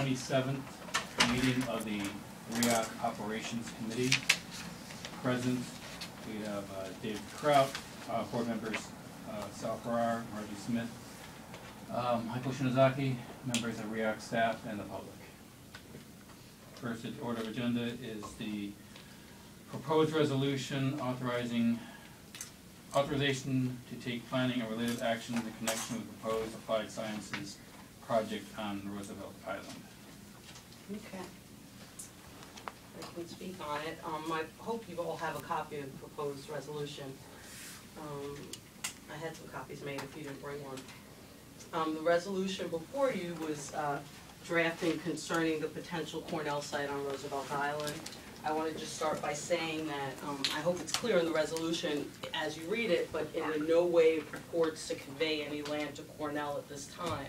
27th meeting of the RIOC Operations Committee. Present, we have David Kraut, board members Sal Farrar, Margie Smith, Michael Shinozaki, members of RIOC staff, and the public. First order of agenda is the proposed resolution authorization to take planning and related action in connection with the proposed applied sciences project on Roosevelt Island. Okay. I can speak on it. I hope you all have a copy of the proposed resolution. I had some copies made if you didn't bring one. The resolution before you was drafting concerning the potential Cornell site on Roosevelt Island. I want to just start by saying that I hope it's clear in the resolution as you read it, but it in no way purports to convey any land to Cornell at this time.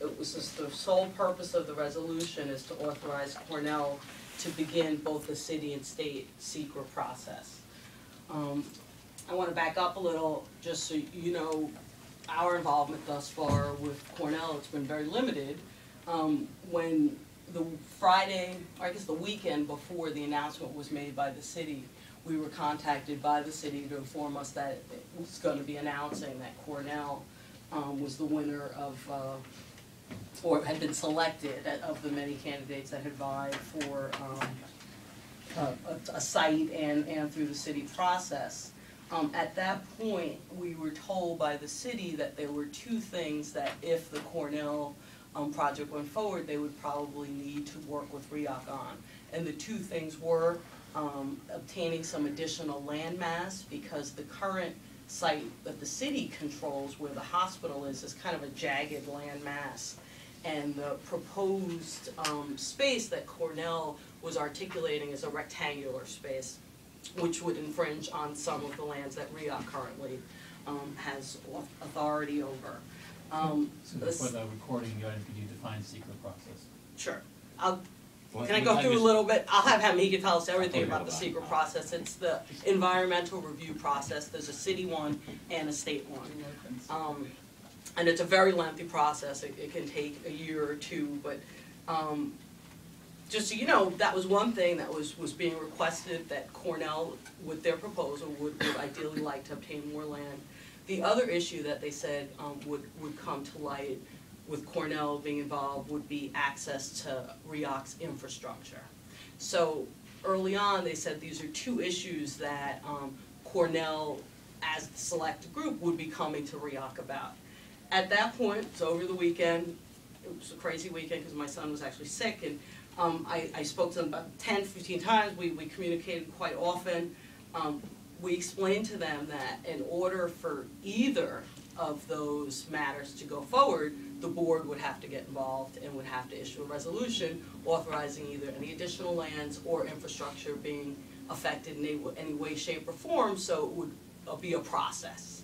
It was just the sole purpose of the resolution is to authorize Cornell to begin both the city and state secret process. I want to back up a little just so you know our involvement thus far with Cornell. It's been very limited. When the Friday, or I guess the weekend before the announcement was made by the city, we were contacted by the city to inform us that it was going to be announcing that Cornell was the winner of, or had been selected of the many candidates that had vied for a site and through the city process. At that point, we were told by the city that there were two things that if the Cornell project went forward, they would probably need to work with RIOC on. And the two things were obtaining some additional land mass, because the current site that the city controls where the hospital is kind of a jagged land mass. And the proposed space that Cornell was articulating is a rectangular space, which would infringe on some of the lands that RIOC currently has authority over. So before the recording, could you define secret process? Sure. Can I go through a little bit? I'll have him, he can tell us everything about the secret process. It's the environmental review process. There's a city one and a state one. And it's a very lengthy process. It can take a year or two, but just so you know, that was one thing that was being requested, that Cornell, with their proposal, would ideally like to obtain more land. The other issue that they said would come to light with Cornell being involved would be access to RIOC's infrastructure. So early on they said these are two issues that Cornell, as the select group, would be coming to RIOC about. At that point, so over the weekend, it was a crazy weekend because my son was actually sick, and I spoke to them about 10, 15 times. We communicated quite often. We explained to them that in order for either of those matters to go forward, the board would have to get involved and would have to issue a resolution authorizing either any additional lands or infrastructure being affected in any way, shape, or form, so it would be a process.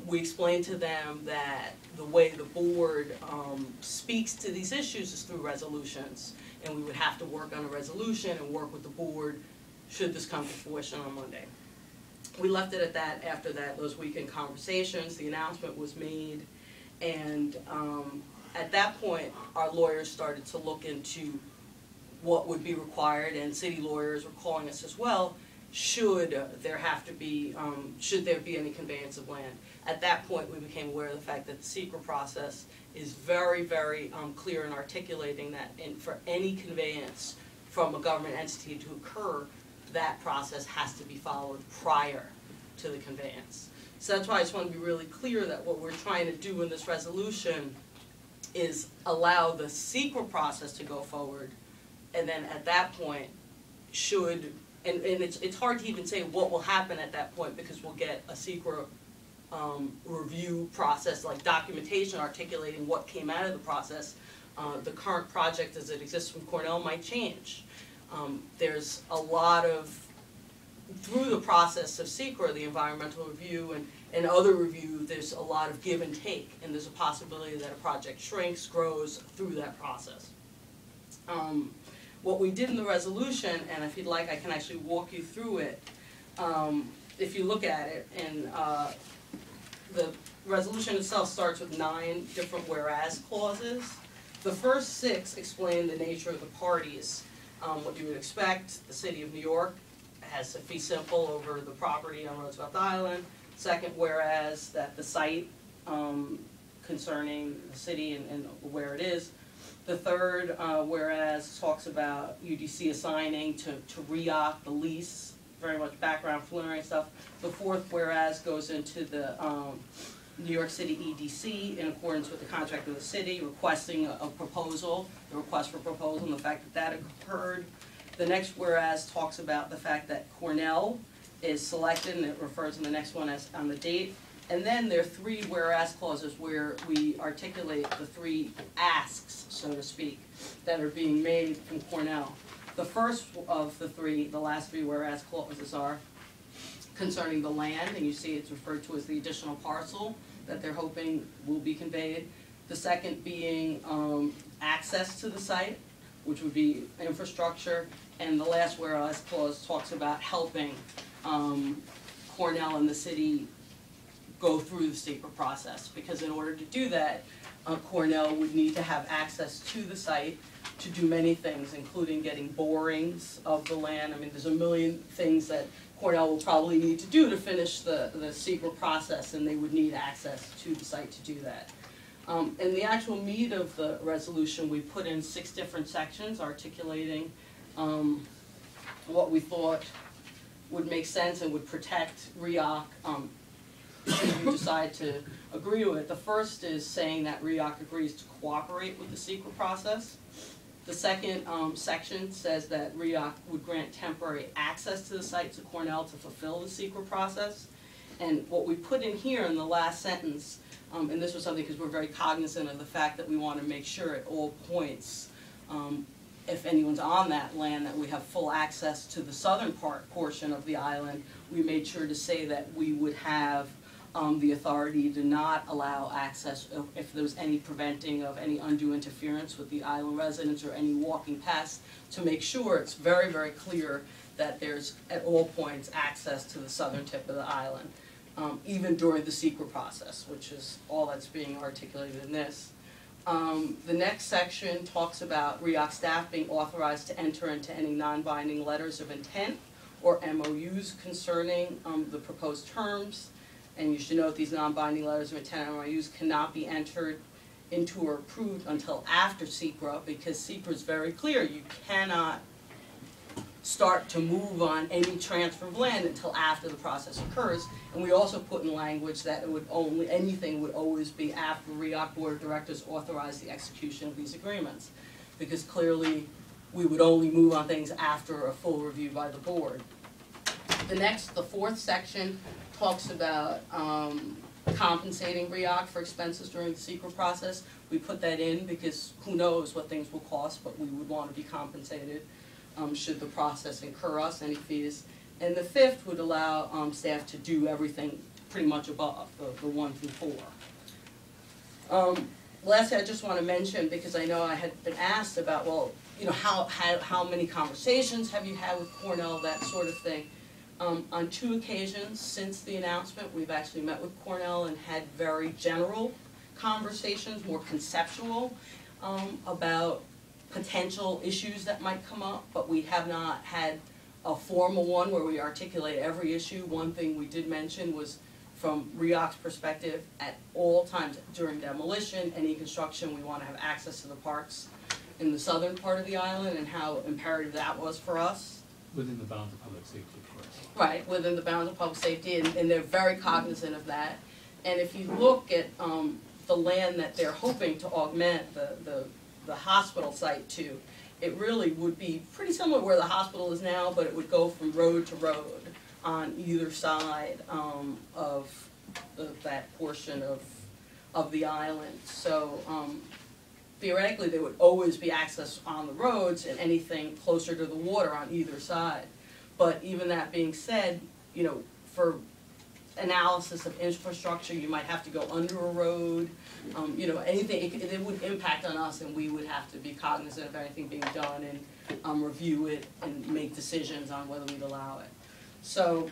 We explained to them that the way the board speaks to these issues is through resolutions, and we would have to work on a resolution and work with the board should this come to fruition on Monday. We left it at that. After that, those weekend conversations, the announcement was made, and at that point, our lawyers started to look into what would be required, and city lawyers were calling us as well. Should there be any conveyance of land? At that point, we became aware of the fact that the secret process is very, very clear in articulating that for any conveyance from a government entity to occur, that process has to be followed prior to the conveyance. So that's why I just want to be really clear that what we're trying to do in this resolution is allow the secret process to go forward, and then at that point, and it's hard to even say what will happen at that point, because we'll get a secret review process, like documentation articulating what came out of the process. The current project as it exists from Cornell might change. There's a lot of, through the process of SECRA, the environmental review and other review, there's a lot of give and take, and there's a possibility that a project shrinks, grows through that process. What we did in the resolution, and if you'd like I can actually walk you through it, if you look at it, and the resolution itself starts with 9 different whereas clauses. The first 6 explain the nature of the parties, what you would expect. The City of New York has a fee simple over the property on Roosevelt Island. Second, whereas that the site concerning the city and where it is. The third, whereas talks about UDC assigning to RIOC the lease, very much background preliminary stuff. The fourth, whereas goes into the New York City EDC in accordance with the contract of the city, requesting a proposal, the request for proposal, and the fact that that occurred. The next whereas talks about the fact that Cornell is selected, and it refers in the next one as on the date. And then there are 3 whereas clauses where we articulate the 3 asks, so to speak, that are being made from Cornell. The first of the 3, the last 3 whereas clauses are concerning the land, and you see it's referred to as the additional parcel that they're hoping will be conveyed. The second being access to the site, which would be infrastructure. And the last whereas clause talks about helping Cornell and the city go through the secret process, because in order to do that, Cornell would need to have access to the site to do many things, including getting borings of the land. I mean, there's a million things that Cornell will probably need to do to finish the secret process, and they would need access to the site to do that. In the actual meat of the resolution, we put in 6 different sections articulating what we thought would make sense and would protect RIOC should you decide to agree to it. The first is saying that RIOC agrees to cooperate with the secret process. The second section says that RIOC would grant temporary access to the site to Cornell to fulfill the secret process. And what we put in here in the last sentence, and this was something because we're very cognizant of the fact that we want to make sure at all points, if anyone's on that land, that we have full access to the southern portion of the island. We made sure to say that we would have the authority to not allow access if there was any preventing of any undue interference with the island residents or any walking past, to make sure it's very, very clear that there's at all points access to the southern tip of the island, even during the secret process, which is all that's being articulated in this. The next section talks about RIOC staff being authorized to enter into any non-binding letters of intent or MOUs concerning the proposed terms. And you should note these non-binding letters of intent and MOUs cannot be entered into or approved until after SECRA, because SECRA is very clear. You cannot start to move on any transfer of land until after the process occurs. And we also put in language that it would only, anything would always be after RIOC Board of Directors authorize the execution of these agreements, because clearly we would only move on things after a full review by the board. The fourth section talks about compensating RIOC for expenses during the secret process. We put that in because who knows what things will cost, but we would want to be compensated should the process incur us any fees. And the fifth would allow staff to do everything pretty much above, the 1 through 4. Lastly, I just want to mention, because I know I had been asked about, well, you know, how many conversations have you had with Cornell, that sort of thing. On 2 occasions since the announcement, we've actually met with Cornell and had very general conversations, more conceptual, about potential issues that might come up, but we have not had a formal one where we articulate every issue. One thing we did mention was, from RIOC's perspective, at all times during demolition, any construction, we want to have access to the parks in the southern part of the island, and how imperative that was for us. Within the bounds of public safety, of course. Right, within the bounds of public safety, and they're very cognizant of that. And if you look at the land that they're hoping to augment the hospital site to, it really would be pretty similar where the hospital is now, but it would go from road to road on either side of that portion of the island. So theoretically, there would always be access on the roads and anything closer to the water on either side. But even that being said, you know, for analysis of infrastructure, you might have to go under a road, you know, anything, it would impact on us, and we would have to be cognizant of anything being done and review it and make decisions on whether we'd allow it. So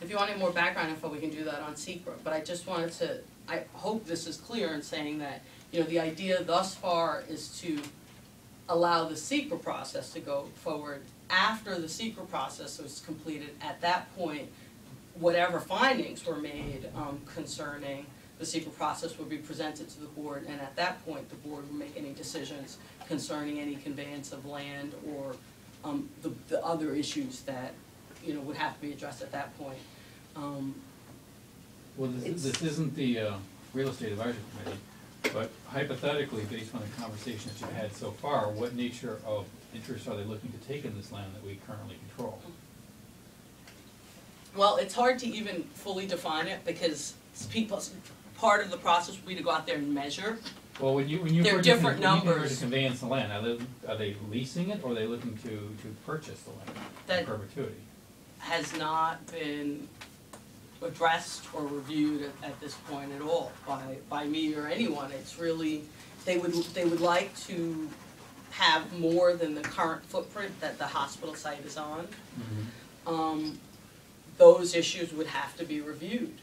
if you want any more background info, we can do that on SECRA, but I just wanted to, I hope this is clear in saying that You know, the idea thus far is to allow the secret process to go forward. After the secret process was completed, at that point, whatever findings were made concerning the secret process would be presented to the board, and at that point, the board would make any decisions concerning any conveyance of land or the other issues that, you know, would have to be addressed at that point. Well, this isn't the real estate advisory committee, but hypothetically, based on the conversation that you've had so far, what nature of interest are they looking to take in this land that we currently control? Well, it's hard to even fully define it because part of the process would be to go out there and measure. Well, when you There are different numbers. to conveyance the land, are they leasing it or are they looking to purchase the land That in perpetuity? has not been addressed or reviewed at this point at all by me or anyone. It's really, they would like to have more than the current footprint that the hospital site is on. Mm-hmm. Those issues would have to be reviewed,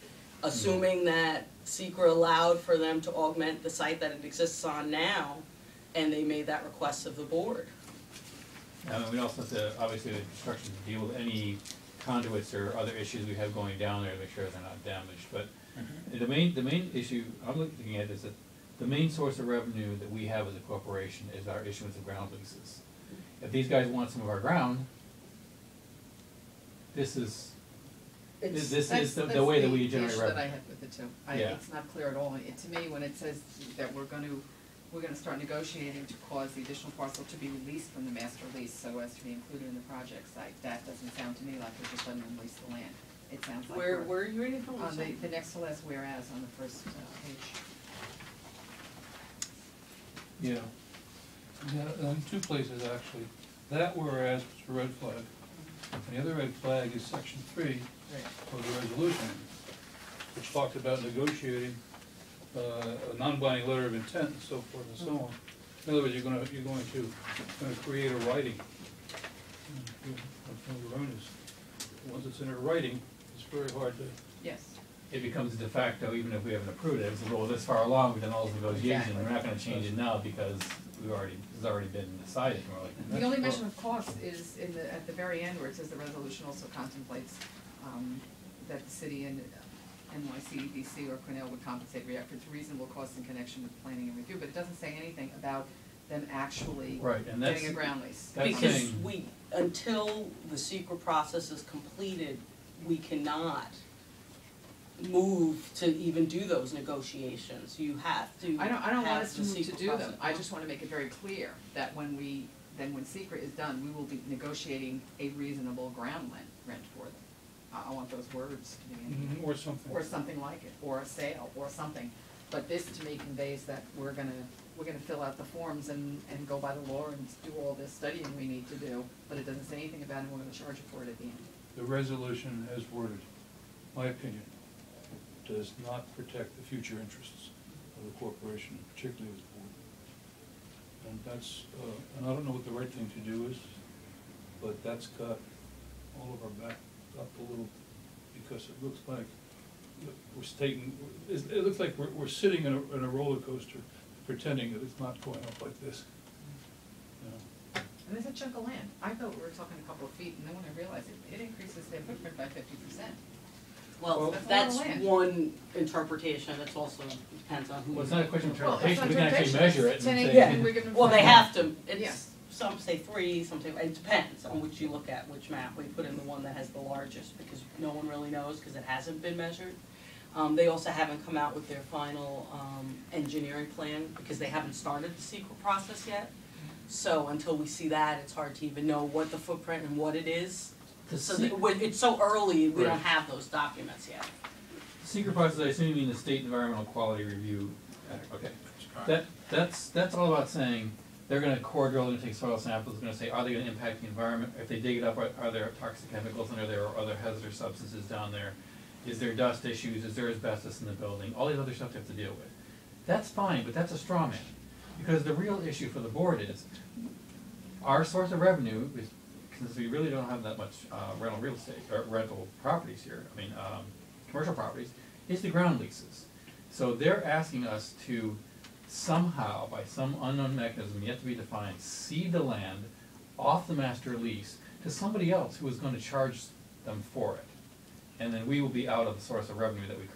assuming that SECRA allowed for them to augment the site that it exists on now, and they made that request of the board. We also have to, obviously, the construction to deal with any conduits or other issues we have going down there to make sure they're not damaged. But the main issue I'm looking at is that the main source of revenue that we have as a corporation is our issuance of ground leases. If these guys want some of our ground, this is the way that we generate That's the issue revenue. that I have with it too. Yeah. It's not clear at all. To me, when it says that we're gonna start negotiating to cause the additional parcel to be released from the master lease so as to be included in the project site, that doesn't sound to me like we're just letting them lease the land. It sounds like Where are you reading from? on the next to last whereas on the first page. Yeah. Yeah, in two places actually. That whereas was a red flag. And the other red flag is section 3 of the resolution, which talked about negotiating a non-binding letter of intent and so forth and so on. In other words, you're going to create a writing. Once it's in a writing, it's very hard to. Yes. It becomes de facto even if we haven't approved it. It's well, this far along, we've done all the negotiations. Exactly. We're not going to change it now because it's already been decided. We're like, The only mention of cost is at the very end where it says the resolution also contemplates that the city and NYC, DC, or Cornell would compensate RIOC for reasonable costs in connection with planning and review, but it doesn't say anything about them actually right, and that's, getting a ground lease. Because until the secret process is completed, we cannot move to even do those negotiations. You have to I don't want have us to the move to secret do them. process. I just want to make it very clear that when secret is done, we will be negotiating a reasonable ground rent for them. I want those words to be in Or something. or something like it, or a sale, or something. But this to me conveys that we're gonna fill out the forms and go by the law and do all this studying we need to do, but it doesn't say anything about it, we're gonna charge you for it at the end. The resolution as worded, my opinion, does not protect the future interests of the corporation, particularly this board. And that's, and I don't know what the right thing to do is, but that's got all of our back up a little, because it looks like it looks like we're sitting in a roller coaster pretending that it's not going up like this. You know. And there's a chunk of land. I thought we were talking a couple of feet, and then when I realized it increases their footprint by 50%. Well, That's a lot that's of land. one interpretation. It's also depends on who. well, it's not a question of Well, it's interpretation. not We can actually interpretation. measure it It's and 10 say. acres, and we're giving them Well, they 5. have to. It's Yeah. some say 3, some say it depends on which you look at, which map. We put in the one that has the largest because no one really knows because it hasn't been measured. They also haven't come out with their final engineering plan because they haven't started the secret process yet. So until we see that, it's hard to even know what the footprint and what it is. So it's so early, we don't Right. have those documents yet. Secret process, I assume you mean the State Environmental Quality Review Act, okay. That's all about saying, they're gonna core drill, they're gonna take soil samples, they're gonna say, are they gonna impact the environment? If they dig it up, are there toxic chemicals under there or other hazardous substances down there? Is there dust issues, is there asbestos in the building? All these other stuff they have to deal with. That's fine, but that's a straw man. Because the real issue for the board is, our source of revenue is, since we really don't have that much rental real estate, or rental properties here, commercial properties, is the ground leases. So they're asking us to somehow, by some unknown mechanism yet to be defined, cede the land off the master lease to somebody else who is going to charge them for it. And then we will be out of the source of revenue that we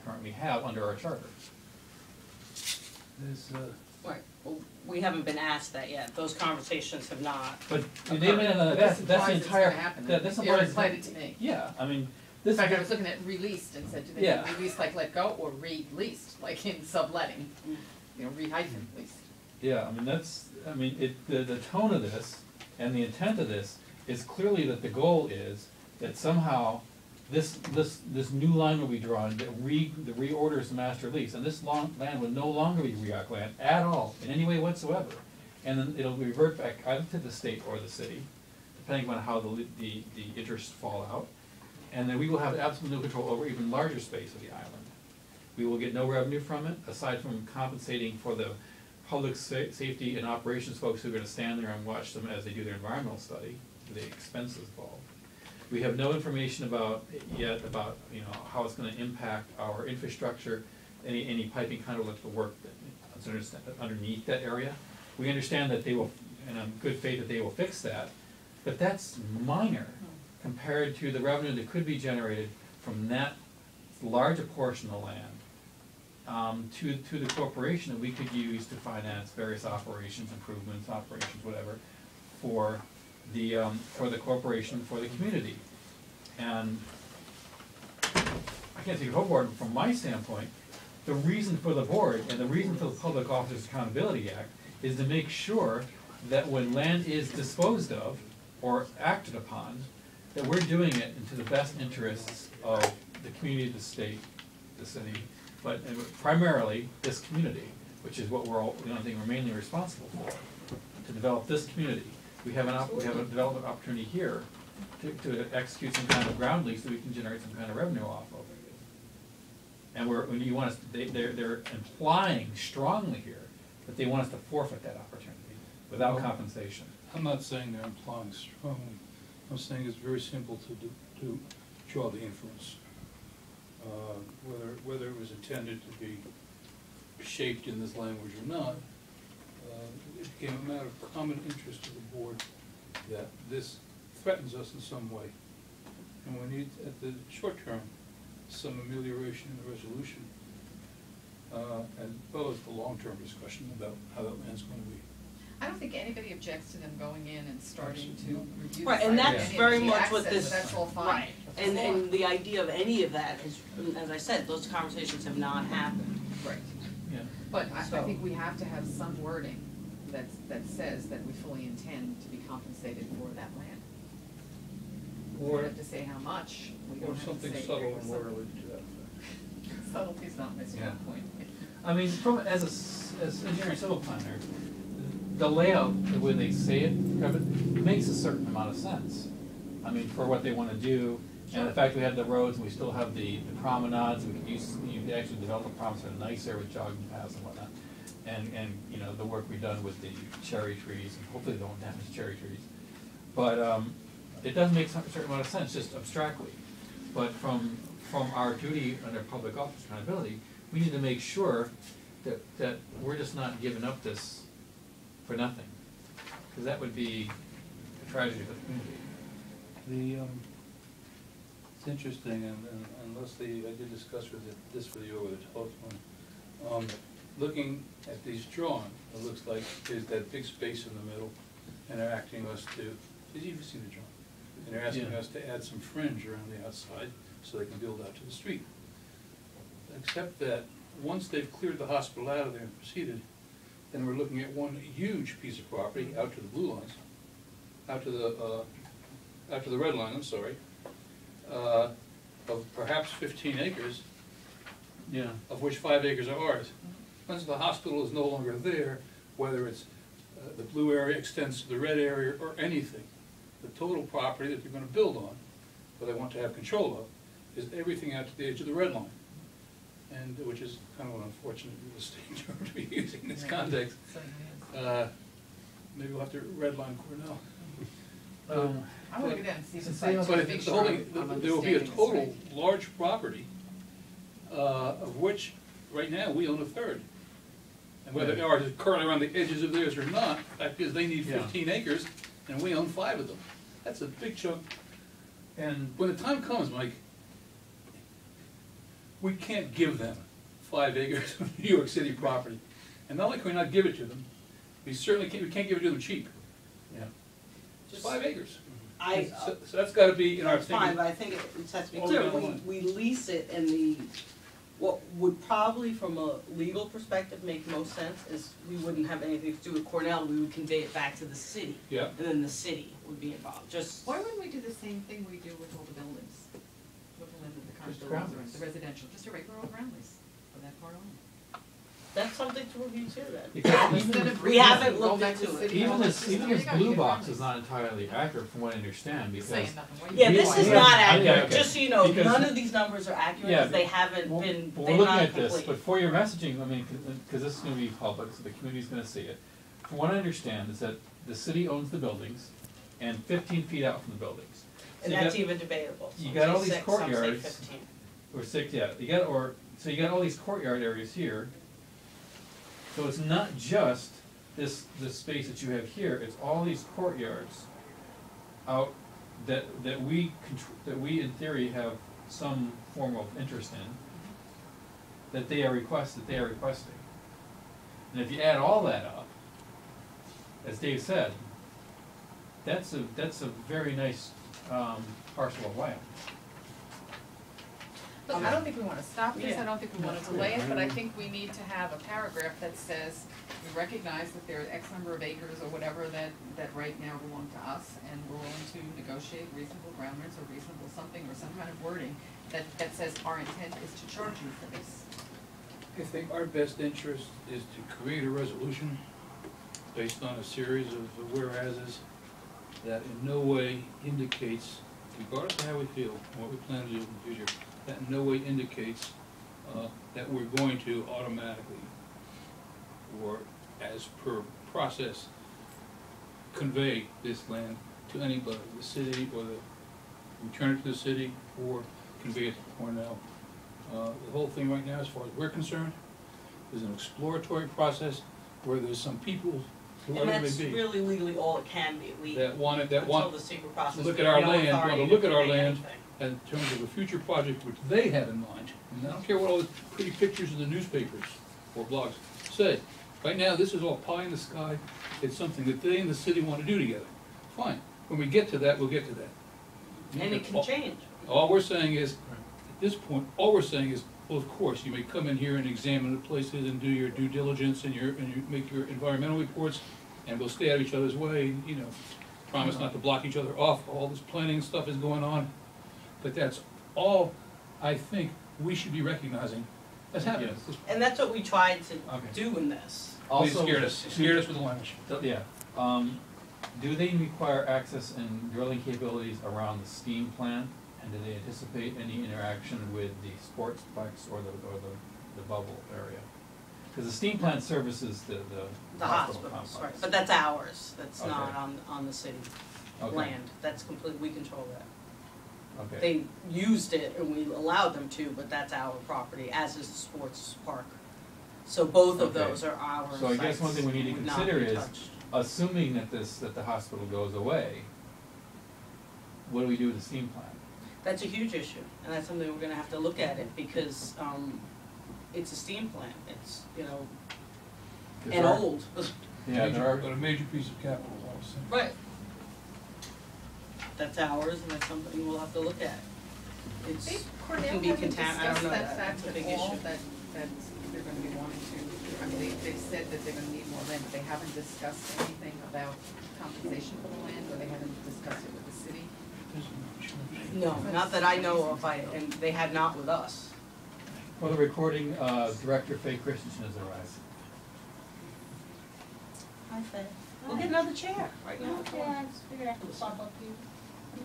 currently have under our charter. There's, Right, well, we haven't been asked that yet, those conversations have not. but occurred. they may not, that's the Surprised it's entire, gonna happen. that's You're implies. excited to me. Yeah, I mean, In this. fact, I was looking at released and said, do they Yeah. mean released like let go or released, like in subletting? You know, re-hyphen leased. Yeah, I mean, the tone of this and the intent of this is clearly that the goal is that somehow this new line will be drawn that reorders the master lease, and this land will no longer be RIOC land at all, in any way whatsoever. And then it'll revert back either to the state or the city, depending on how the interests fall out. And then we will have absolute no control over even larger space of the island. We will get no revenue from it, aside from compensating for the public safety and operations folks who are gonna stand there and watch them as they do their environmental study, the expenses involved. We have no information yet about, you know, how it's gonna impact our infrastructure, any piping conduit work that's underneath that area. We understand that they will, and I'm good faith that they will fix that, but that's minor compared to the revenue that could be generated from that larger portion of the land to the corporation that we could use to finance various operations, improvements, whatever, for the corporation, for the community. And I can't speak for the board, but from my standpoint, the reason for the board and the reason for the Public Officers Accountability Act is to make sure that when land is disposed of or acted upon, that we're doing it into the best interests of the community, the state, the city, but primarily this community, which is what we're all, the only thing we're mainly responsible for, to develop this community. We have a development opportunity here to execute some kind of ground lease that we can generate some kind of revenue off of. And they're implying strongly here that they want us to forfeit that opportunity without compensation. I'm not saying they're implying strongly. I'm saying it's very simple to draw the inference. Whether it was intended to be shaped in this language or not, it became a matter of common interest to the board that this threatens us in some way. And we need, at the short term, some amelioration in the resolution, as well as the long-term discussion about how that land's going to be. I don't think anybody objects to them going in and starting to review. Right, the and site that's any very of the much what access, this. so that's all fine. Right, That's all and the idea of any of that is, as I said, those conversations have not happened. Right, Yeah. but I So- think we have to have some wording that says that we fully intend to be compensated for that land. We don't have to say how much, we don't Or have to something say. subtle or and more something. related to that effect. Subtlety's not my strong Yeah. point. I mean, as an engineering civil planner, the layout, the way they say it, makes a certain amount of sense. I mean, for what they want to do, and the fact we have the roads, and we still have the promenades, we could use, you could actually develop the promenades that are nicer with jogging paths and whatnot. And, you know, the work we've done with the cherry trees, and hopefully they don't damage cherry trees. But, it does make a certain amount of sense, just abstractly. But from our duty under public office accountability, we need to make sure that we're just not giving up this for nothing. Because that would be a tragedy for the community. It's interesting, and Leslie, I did discuss this with you over the telephone. Looking at these drawn, it looks like there's that big space in the middle, and they're asking us to, did you even see the drawing? And they're asking us to add some fringe around the outside so they can build out to the street. Except that once they've cleared the hospital out of there and proceeded, then we're looking at one huge piece of property out to the blue lines, out to the red line, I'm sorry, of perhaps 15 acres, Yeah. of which 5 acres are ours. Once the hospital is no longer there, whether it's the blue area extends to the red area or anything, the total property that they're gonna build on, or they want to have control of, is everything out to the edge of the red line. And, which is kind of an unfortunate real estate term to be using in this context. Maybe we'll have to redline Cornell. I wanna go down and see the But site to make the sure whole I'm thing, there will understanding be a this total right. large property, of which, right now, we own a third. And whether ours is currently around the edges of theirs or not, fact is they need 15 acres, and we own 5 of them. That's a big chunk. And when the time comes, Mike, we can't give them 5 acres of New York City property. And not only can we not give it to them, we can't give it to them cheap. Yeah. Just 5 acres. So So that's gotta be in our that's fine, thinking. but I think it has to be Oh, clear, yeah. we lease it and what would probably from a legal perspective make most sense is we wouldn't have anything to do with Cornell, we would convey it back to the city. Yeah. And then the city would be involved, just. Why wouldn't we do the same thing we do with all the buildings? With the current Just buildings, ground or lease. the residential, just a regular old ground lease for that part only. That's something to review too then. Because Instead of We haven't go looked back to into the it. city, Even go this, back to the even city, this you gotta blue get a box ground is lease. not entirely accurate from what I understand, because Saying nothing. What do you Yeah, mean? this is Yeah. not Okay, accurate, okay. just so you know, Because- none of these numbers are accurate, Yeah, because they haven't Well, been, but they're we're looking not at this, complete. but for your messaging, I mean, because this is gonna be public, so the community's gonna see it. From what I understand is that the city owns the buildings and 15 feet out from the buildings. So And you that's got- even debatable, you some got all say these 6, some say courtyards. 15. Or 6, yeah, so you got all these courtyard areas here. So it's not just this space that you have here, it's all these courtyards out that we in theory have some form of interest in, that they are requesting. And if you add all that up, as Dave said, that's a very nice parcel of land. Look, I don't think we wanna stop this, Yeah. I don't think we wanna delay it, but I think we need to have a paragraph that says, we recognize that there are X number of acres or whatever that right now belong to us, and we're willing to negotiate reasonable ground rents or reasonable something, or some kind of wording that says our intent is to charge you for this. I think our best interest is to create a resolution based on a series of whereases that in no way indicates, regardless of how we feel, and what we plan to do in the future, that in no way indicates that we're going to automatically, or as per process, convey this land to anybody, the city, or return it to the city, or convey it to Cornell. The whole thing right now, as far as we're concerned, is an exploratory process where there's some people, And whoever they that's may be, really legally all it can be, we, that want until the secret process. to look we at our have no land, want to authority look at our convey land anything. in terms of a future project which they have in mind. And I don't care what all the pretty pictures in the newspapers or blogs say. Right now, this is all pie in the sky. It's something that they and the city want to do together. Fine. When we get to that, we'll get to that. And it can change. All we're saying is, at this point, all we're saying is, well, of course, you may come in here and examine the places and do your due diligence and you make your environmental reports, and we'll stay out of each other's way, you know, promise not to block each other off, all this planning stuff is going on. But that's all I think we should be recognizing as happening. Yes. And that's what we tried to Okay. do in this. Please scared us with the language. Yeah, do they require access and drilling capabilities around the steam plant? And do they anticipate any interaction with the sportsplex or the bubble area? Because the steam plant services the The hospital hospitals, complex. right, but that's ours, that's Okay. not on the city Okay. land, that's complete, we control that. Okay, They used it and we allowed them to, but that's our property, as is the sports park. So both of Okay. those are our sites. So I guess one thing we need to would not consider be is, touched. assuming that the hospital goes away, what do we do with the steam plant? That's a huge issue, and that's something we're gonna have to look at it, because, it's a steam plant, it's, you know, 'Cause and there are- old. Yeah, there are, But a major piece of capital, I was saying. Right. That's ours, and that's something we'll have to look at. It's, They, it Cornell can be hasn't I don't discussed know, that fact that's a big at all, issue. that they're gonna be wanting to, I mean, they've said that they're gonna need more land, but they haven't discussed anything about compensation for the land, or they haven't discussed it with the city. No, not that I know of, and they have not with us. well, the recording director, Faye Christensen, has arrived. Hi, Faye. We'll get another chair right now. Yeah, I just figured I could pop up here.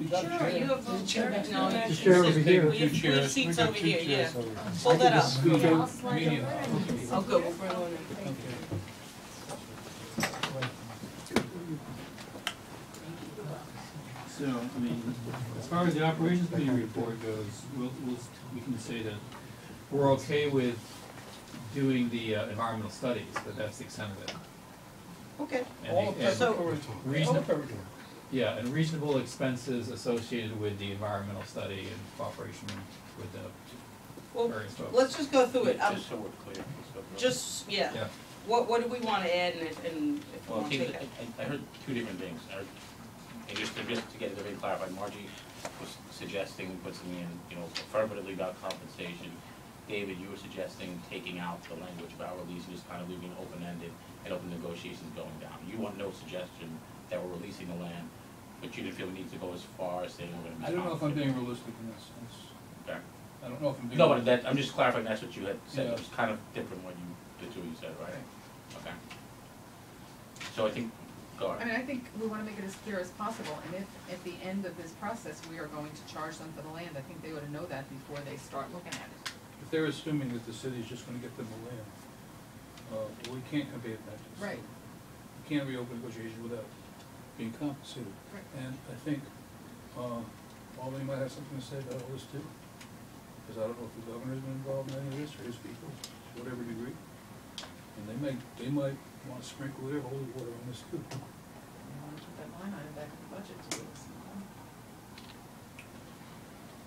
Sure, you have a chair, no, The you chair over sit- here. we have Two chairs. seats We got over two here, yeah. chairs over here. Hold that up. Yeah, I'll slide Medium. over. Oh, good, we'll bring one in. So, I mean, as far as the operations committee report goes, we can say that we're okay with doing the environmental studies, but that's the extent of it. Okay. And All the- and so, reasonable, yeah, and reasonable expenses associated with the environmental study and cooperation with the well, various folks. let's just go through it. Just so we're clear. Just, yeah. Yeah. What do we wanna add and if we Well, wanna take that? I heard two different things. And just to get everything clarified, Margie was suggesting put something in, affirmatively about compensation. David, you were suggesting taking out the language about releasing, just kind of leaving it open-ended and open negotiations going down. You want no suggestion that we're releasing the land, but you didn't feel we need to go as far as saying we're gonna be. I don't know if I'm being realistic in this sense. Okay. I don't know if I'm being. No, but that, I'm just clarifying, that's what you had said, Yeah. it was kind of different what the two you said, right? Okay. So I think, go I mean, ahead. I think we wanna make it as clear as possible, and if at the end of this process, we are going to charge them for the land, I think they ought to know that before they start looking at it. If they're assuming that the city's just gonna get them the land, we can't convey it back to the city. Right. We can't reopen negotiations without being compensated. Right. And I think, Albany might have something to say about all this too, because I don't know if the governor's been involved in any of this, or his people, to whatever degree. And they might wanna sprinkle their holy water on this too. We wanna put that line item back in the budget to give us some money.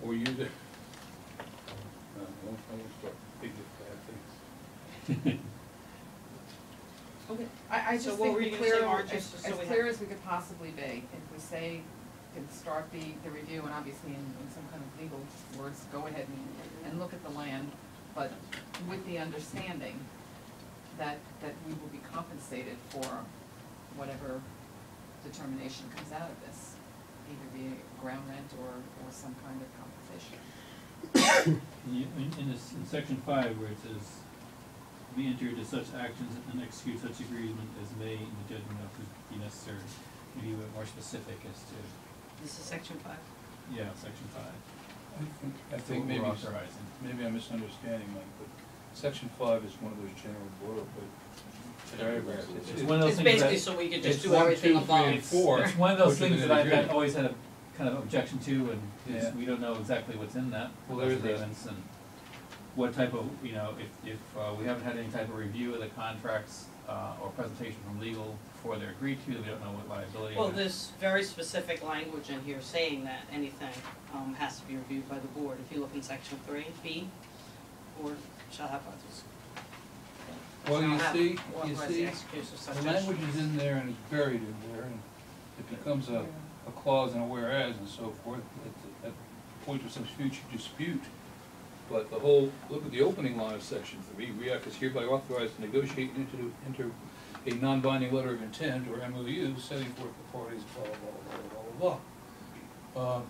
Or use it. I won't start big bad things. Okay. I So just what think were the you gonna say, clear, Marge, as just so we clear have- as we could possibly be, if we say, can start the review, and obviously in some kind of legal words, go ahead and look at the land, but with the understanding that we will be compensated for whatever determination comes out of this, either be ground rent or some kind of compensation. In section 5, where it says, "We enter into such actions and execute such agreement as may, in the judgment of be necessary," maybe a bit more specific as to, This is section 5. yeah, section 5. I think What maybe, we're authorizing. maybe I'm misunderstanding, Mike, but section 5 is one of those general boilerplate paragraphs. It's one of those It's things basically that, so we could it's just do 1, everything 2, 3, and above. 4. it's one of those which are things the that I've nitty-gritty. always had a kind of objection to, and Yeah. we don't know exactly what's in that, Well, those there's the- agreements, and what type of, if we haven't had any type of review of the contracts, or presentation from legal before they're agreed to, we don't know what liability. Well, there's very specific language in here saying that anything has to be reviewed by the board. If you look in section 3B, board shall have others. Well, you Shall have see, authorized the execution of such the language is in there and it's buried in there, and it becomes a clause and a whereas and so forth, at the point of some future dispute. But the whole, look at the opening line of section 3, RIOC is hereby authorized to negotiate and enter a non-binding letter of intent, or MOU, setting forth the parties, blah, blah, blah, blah, blah, blah.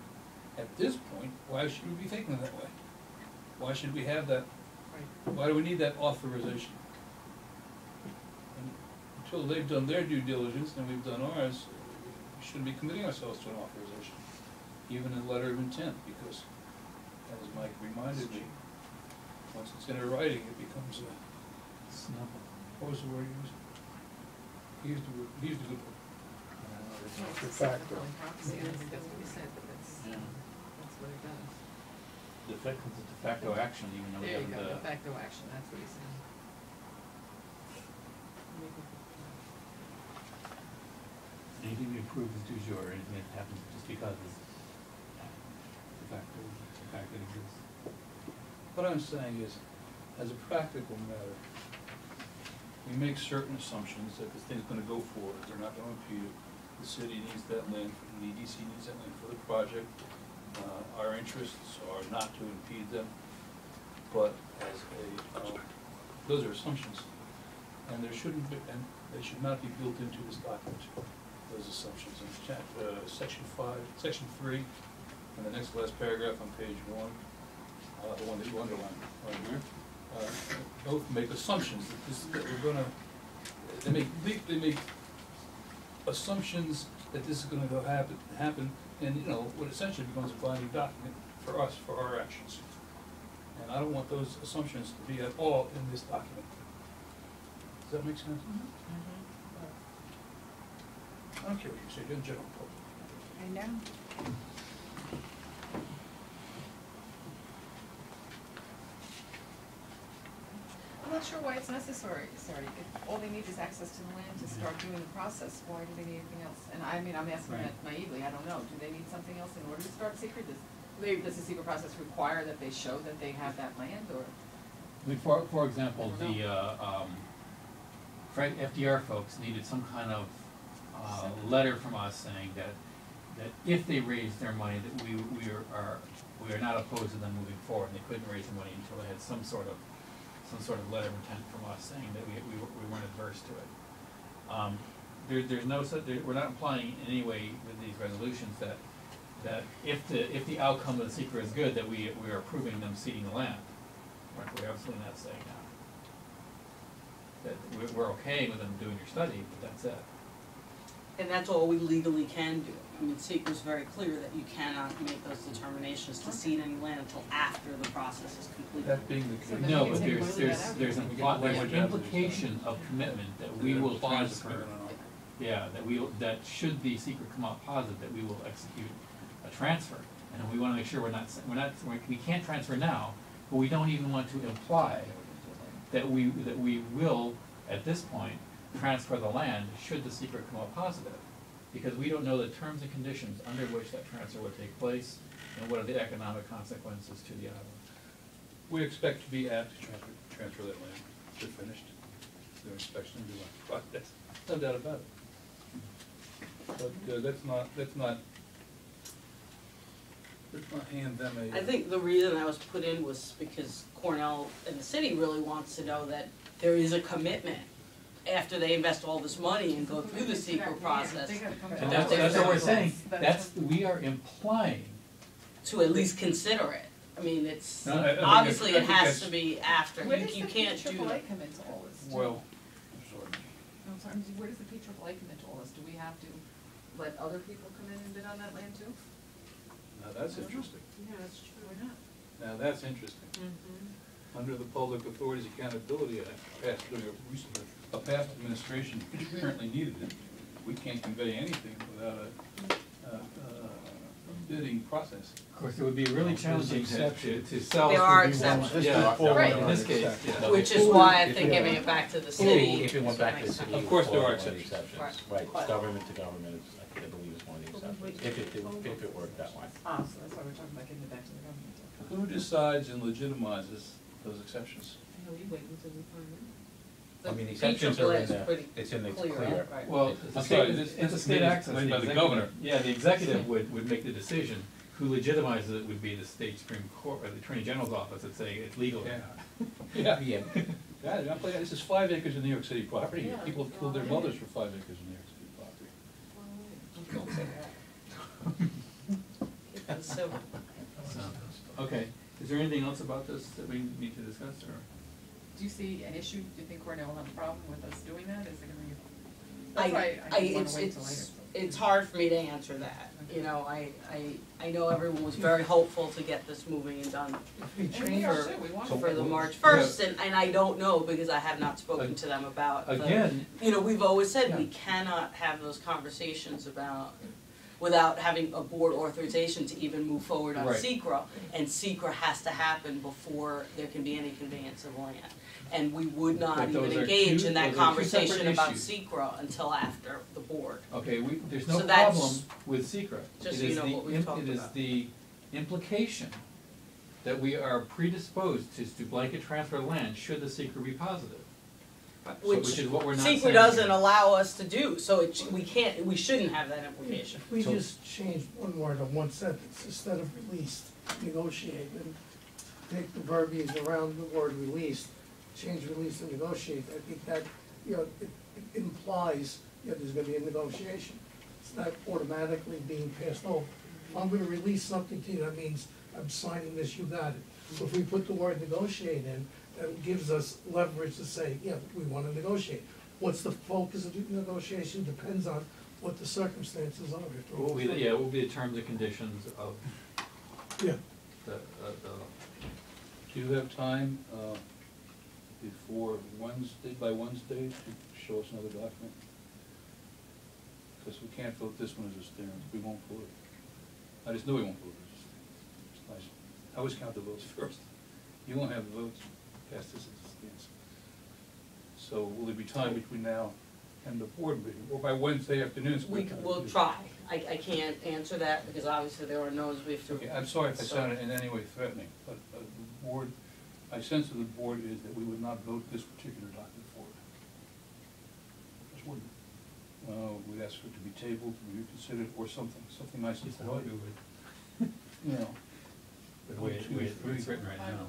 At this point, why should we be thinking that way? Why should we have that, why do we need that authorization? And until they've done their due diligence and we've done ours, we shouldn't be committing ourselves to an authorization, even a letter of intent, because, as Mike reminded me, once it's in a writing, it becomes a, what was the word he used? He used the good word. De facto. Proxy, I think that's what you said, but that's what it does. The de facto action, even though we There you haven't, go, de facto action, that's what he said. anything we approve is du jour, anything that happens just because is de facto, the fact that it exists. What I'm saying is, as a practical matter, we make certain assumptions that this thing's gonna go forward, they're not gonna impede it. The city needs that land, the EDC needs that land for the project. Our interests are not to impede them, but as a, those are assumptions. And there shouldn't be, and they should not be built into this document, those assumptions. In section 5, section 3, and the next last paragraph on page 1, the one that you underlined right here, both make assumptions that we're gonna, they make assumptions that this is gonna go happen, and, what essentially becomes a binding document for us, for our actions. And I don't want those assumptions to be at all in this document. Does that make sense? I don't care what you say, you're the general public. I know. Well, not sure why it's necessary, sorry, if all they need is access to the land to start doing the process, why do they need anything else? And I mean, I'm asking that naively, I don't know, do they need something else in order to start secret? Does the secret process require that they show that they have that land, or? I mean, for example, I don't the FDR folks needed some kind of letter from us saying that if they raised their money, that we are not opposed to them moving forward. And they couldn't raise the money until they had some sort of letter of intent from us saying that we weren't adverse to it. There's no we're not implying in any way with these resolutions that if the outcome of the secret is good, that we are approving them ceding the land. We're absolutely not saying that. That we're okay with them doing your study, but that's it. And that's all we legally can do. I mean, SEQR's very clear that you cannot make those determinations to cede any land until after the process is completed. That being the So case. then No, we but can take there's away an implication of commitment that we will transfer. Yeah, that should the secret come out positive, that we will execute a transfer. And we wanna make sure we can't transfer now, but we don't even want to imply that we will, at this point, transfer the land should the secret come out positive. Because we don't know the terms and conditions under which that transfer would take place, and what are the economic consequences to the island. We expect to be apt to transfer that land. They're finished. Their inspection and design process. No doubt about it. But let's not hand them a. I think the reason that was put in was because Cornell and the city really wants to know that there is a commitment after they invest all this money and go through the secret process. And that's what we're saying, we are implying. To at least consider it. I mean, it's, No, I think obviously that's- it I think has to be after, Where does you the can't do PAAA that. come into all this? Well, sorry. No, I'm sorry, where does the PAAA come into all this? Do we have to let other people come in and bid on that land too? Now that's interesting. Yeah, that's true. Why not? Now that's interesting. Under the Public Authorities Accountability Act, passed during a past administration which currently needed it, we can't convey anything without a bidding process. Of course, it would be really challenging to sell. There are exceptions. Yeah, Right. in this case, yeah. Which is why I think giving it back to the city. If it went back to the city. Of course there are it would fall under the exceptions. Right, government to government is, I believe is one of the exceptions, if it worked that way. Ah, so that's why we're talking about giving it back to the government. Who decides and legitimizes those exceptions? I know you wait until we find out. I mean, The exceptions PAAA are in is the, pretty it's in the clear, clear. right? Well, It's the I'm sorry, state, this- it's a this state is access. made by the executive- governor. Yeah, the executive would make the decision. Who legitimizes it would be the state Supreme Court, or the Attorney General's office, that say it's legal or Yeah. not. Yeah. God, I'm playing, this is 5 acres of New York City property. Yeah. People have killed their mothers for 5 acres of New York City property. Don't say that. Keep it civil. So, okay, is there anything else about this that we need to discuss, or? Do you see an issue? Do you think Cornell will have a problem with us doing that? Is it gonna be? I, That's why I didn't wanna it's, wait till later. it's hard for me to answer that. You know, I know everyone was very hopeful to get this moving and done And we are too, we want to. for the March first, and I don't know, because I have not spoken to them about the, Again, you know, we've always said we Yeah. cannot have those conversations without having a board authorization to even move forward on Right. SECRA, and SECRA has to happen before there can be any conveyance of land. And we would not But those even are engage two- in that those are two separate conversation about issues. SECRA until after the board. okay, there's no So that's- problem with secret. just so you know what we've talked It is about. the implication that we are predisposed to blanket transfer land should the secret be positive. Which is what we're not saying SECRA doesn't here. allow us to do, so we shouldn't have that implication. We just changed one word on one sentence, instead of released, negotiate, and take the verbiage around the word released, change release to negotiate. I think that, you know, it implies, you know, there's gonna be a negotiation. It's not automatically being passed over. If I'm gonna release something to you, that means I'm signing this, you got it. So if we put the word negotiate in, that gives us leverage to say, yeah, we wanna negotiate. What's the focus of the negotiation depends on what the circumstances are. What will be, what will be the terms and conditions of Yeah. the Do you have time, before by Wednesday, to show us another document? Because we can't vote this one as a stand, we won't vote it. I just know we won't vote it as a stand. It's nice. I always count the votes first. You won't have the votes, pass this as a stand. So will there be time between now and the board meeting, or by Wednesday afternoon? We'll try. I can't answer that because obviously there are no's we have to. Okay, I'm sorry if I sounded in any way threatening, but the board, my sense of the board is that we would not vote this particular document forward. Just wouldn't. We'd ask for it to be tabled, to be reconsidered, or something nice and polite. You know. The way it's written right now.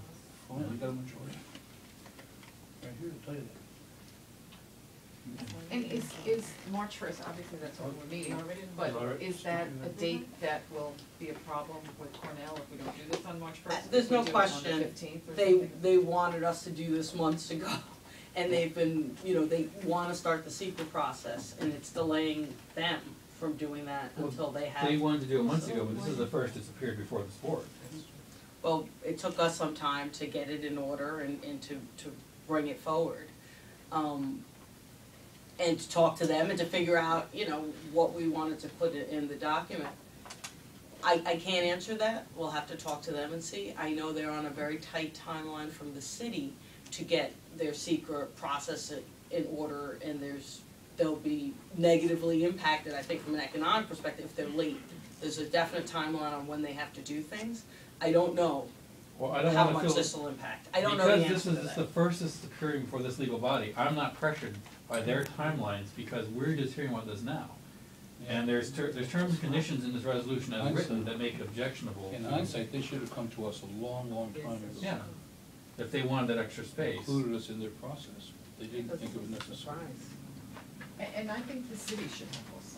Well, we got a majority. Right here to tell you that. And is March first, obviously that's when we're meeting, but is that a date that will be a problem with Cornell if we don't do this on March first? There's no question. They wanted us to do this months ago, and they've been, they wanna start the secret process, and it's delaying them from doing that until they have. They wanted to do it months ago, but this is the first it's appeared before this board. Well, it took us some time to get it in order and to bring it forward. And to talk to them and to figure out, what we wanted to put in the document. I can't answer that, we'll have to talk to them and see. I know they're on a very tight timeline from the city to get their secret process in order, and they'll be negatively impacted, I think, from an economic perspective if they're late. There's a definite timeline on when they have to do things. I don't know Well, I don't how wanna much feel. this will impact. I don't know the answer to Because this is the that. first that's occurring before this legal body, I'm not pressured by their timelines because we're just hearing what does now. And there's terms and conditions in this resolution as written that make it objectionable. In hindsight, they should have come to us a long time ago. Yeah, if they wanted that extra space. Included us in their process. They didn't think it was necessary. And I think the city should have also,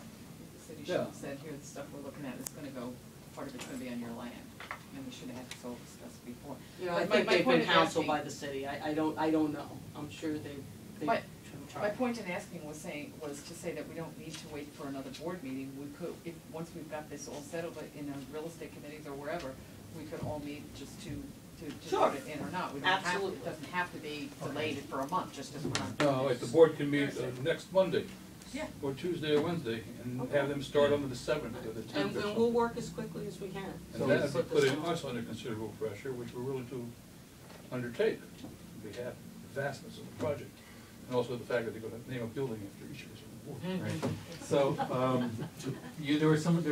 the city should have said, here, the stuff we're looking at is gonna go, part of it's gonna be on your land, and we should have had this all discussed before. I But think my they've point been of counseled asking- by the city, I don't know, I'm sure they've But tried. My point in asking was to say that we don't need to wait for another board meeting. We could, once we've got this all settled in a real estate committees or wherever, we could all meet just to Sure. put it in or not. We don't have to, Absolutely. it doesn't have to be delayed for a month, just as we're not doing No, this. like the board can meet next Monday, Yeah. or Tuesday or Wednesday, and have them start on the 7th or the 10th And or we'll something. work as quickly as we can. And So that let's would be put this putting on. us under considerable pressure, which we're willing to undertake, on behalf of the vastness of the project, and also the fact that they're gonna name a building after each of us on the board. Right. So, there was some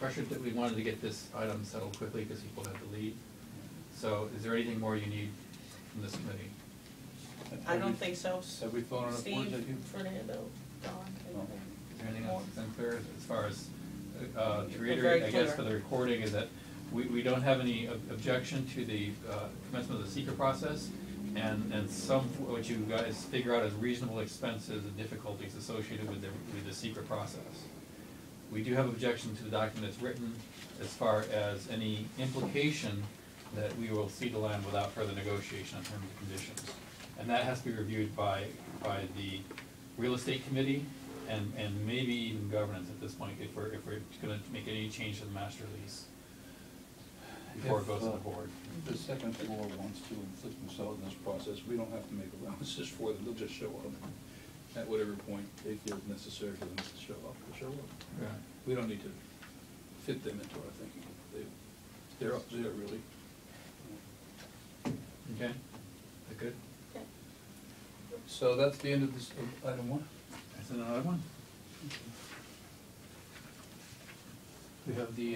pressure that we wanted to get this item settled quickly because people had to leave. So is there anything more you need from this committee? I don't think so. Have we thought on enough words that you? Steve, Fernando, Don, No. anything? Is there anything else that's unclear as far as, to very reiterate, I guess, clear. for the recording, is that we don't have any objection to the commencement of the seeker process, and some, what you guys figure out as reasonable expenses and difficulties associated with the secret process. We do have objection to the document that's written as far as any implication that we will cede the land without further negotiation on terms and conditions. And that has to be reviewed by the real estate committee and maybe even governance at this point, if we're gonna make any change to the master lease before it goes to the board. If the second floor wants to inflict themselves in this process, we don't have to make allowances for them, they'll just show up. At whatever point they feel it's necessary for them to show up, they'll show up. Right. We don't need to fit them into our thinking. They're up there, really. Okay, that good? So that's the end of this, of item 1. That's another one. We have the